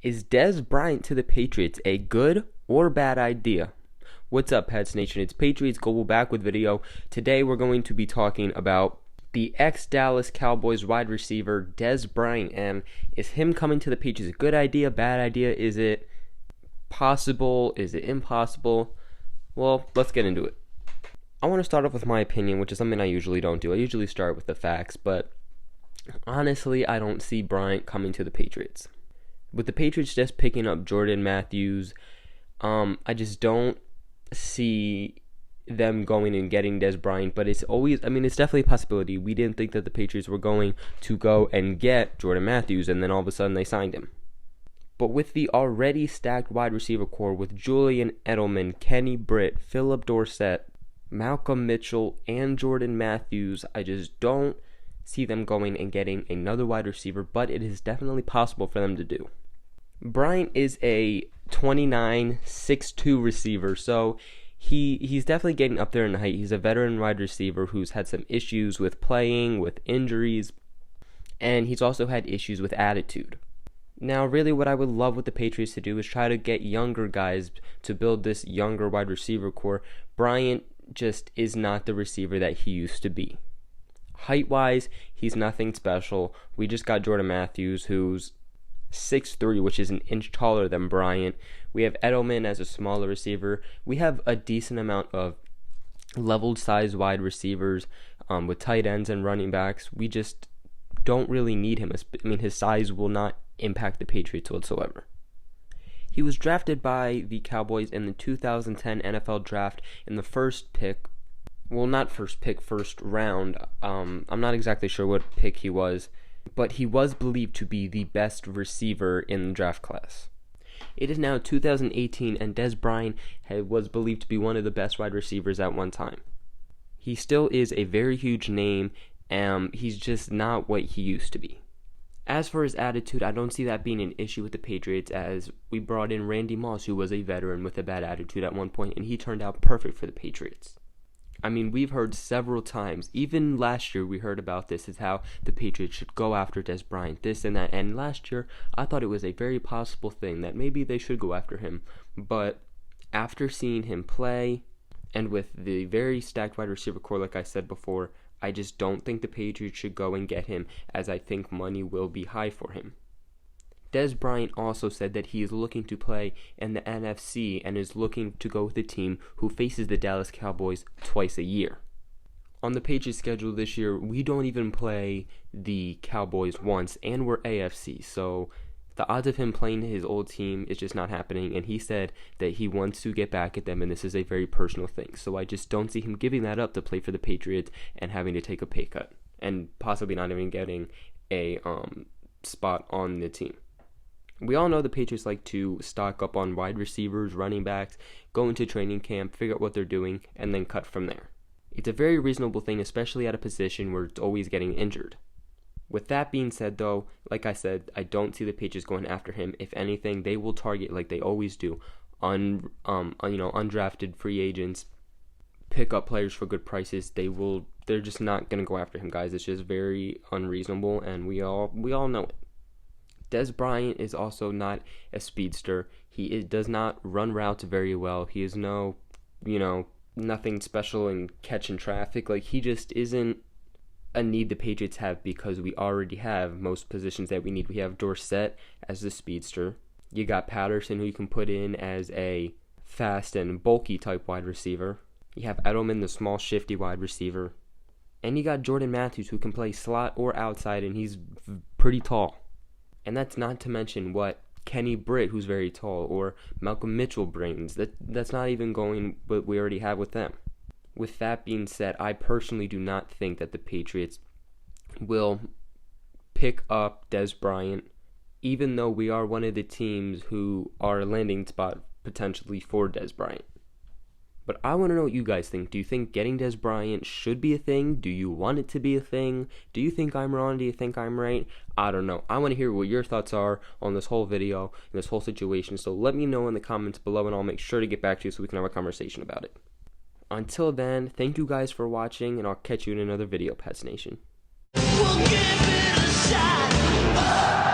Is Dez Bryant to the Patriots a good or bad idea? What's up, Pats Nation? It's Patriots Global back with video. Today we're going to be talking about the ex-Dallas Cowboys wide receiver Dez Bryant, and is him coming to the Patriots a good idea, bad idea? Is it possible? Is it impossible? Well, let's get into it. I want to start off with my opinion, which is something I usually don't do. I usually start with the facts, but honestly, I don't see Bryant coming to the Patriots. With the Patriots just picking up Jordan Mathews, I just don't see them going and getting Dez Bryant, but it's definitely a possibility. We didn't think that the Patriots were going to go and get Jordan Mathews, and then all of a sudden they signed him. But with the already stacked wide receiver core with Julian Edelman, Kenny Britt, Phillip Dorsett, Malcolm Mitchell, and Jordan Mathews, I just don't see them going and getting another wide receiver, but it is definitely possible for them to do. Bryant is a 29, 6'2" receiver, so he's definitely getting up there in height. He's a veteran wide receiver who's had some issues with playing, with injuries, and he's also had issues with attitude. Now, really what I would love with the Patriots to do is try to get younger guys to build this younger wide receiver core. Bryant just is not the receiver that he used to be. Height-wise, he's nothing special. We just got Jordan Mathews, who's 6'3", which is an inch taller than Bryant. We have Edelman as a smaller receiver. We have a decent amount of leveled size wide receivers with tight ends and running backs. We just don't really need him. His size will not impact the Patriots whatsoever. He was drafted by the Cowboys in the 2010 NFL Draft in the first pick. Well, not first pick, first round. I'm not exactly sure what pick he was, but he was believed to be the best receiver in the draft class. It is now 2018, and Dez Bryant was believed to be one of the best wide receivers at one time. He still is a very huge name, and he's just not what he used to be. As for his attitude, I don't see that being an issue with the Patriots, as we brought in Randy Moss, who was a veteran with a bad attitude at one point, and he turned out perfect for the Patriots. We've heard several times, even last year we heard about this, is how the Patriots should go after Dez Bryant, this and that, and last year I thought it was a very possible thing that maybe they should go after him, but after seeing him play, and with the very stacked wide receiver core like I said before, I just don't think the Patriots should go and get him, as I think money will be high for him. Dez Bryant also said that he is looking to play in the NFC and is looking to go with a team who faces the Dallas Cowboys twice a year. On the Patriots schedule this year, we don't even play the Cowboys once, and we're AFC, so the odds of him playing his old team is just not happening, and he said that he wants to get back at them, and this is a very personal thing, so I just don't see him giving that up to play for the Patriots and having to take a pay cut, and possibly not even getting a spot on the team. We all know the Patriots like to stock up on wide receivers, running backs, go into training camp, figure out what they're doing, and then cut from there. It's a very reasonable thing, especially at a position where it's always getting injured. With that being said, though, like I said, I don't see the Patriots going after him. If anything, they will target, like they always do, undrafted free agents, pick up players for good prices. They're just not going to go after him, guys. It's just very unreasonable, and we all know it. Dez Bryant is also not a speedster. He does not run routes very well. He is nothing special in catching traffic. Like, he just isn't a need the Patriots have, because we already have most positions that we need. We have Dorsett as the speedster. You got Patterson, who you can put in as a fast and bulky type wide receiver. You have Edelman, the small, shifty wide receiver. And you got Jordan Mathews, who can play slot or outside, and he's pretty tall. And that's not to mention what Kenny Britt, who's very tall, or Malcolm Mitchell brings. That's not even going what we already have with them. With that being said, I personally do not think that the Patriots will pick up Dez Bryant, even though we are one of the teams who are a landing spot potentially for Dez Bryant. But I want to know what you guys think. Do you think getting Dez Bryant should be a thing? Do you want it to be a thing? Do you think I'm wrong? Do you think I'm right? I don't know. I want to hear what your thoughts are on this whole video and this whole situation. So let me know in the comments below, and I'll make sure to get back to you so we can have a conversation about it. Until then, thank you guys for watching, and I'll catch you in another video, Pats Nation. We'll give it a shot.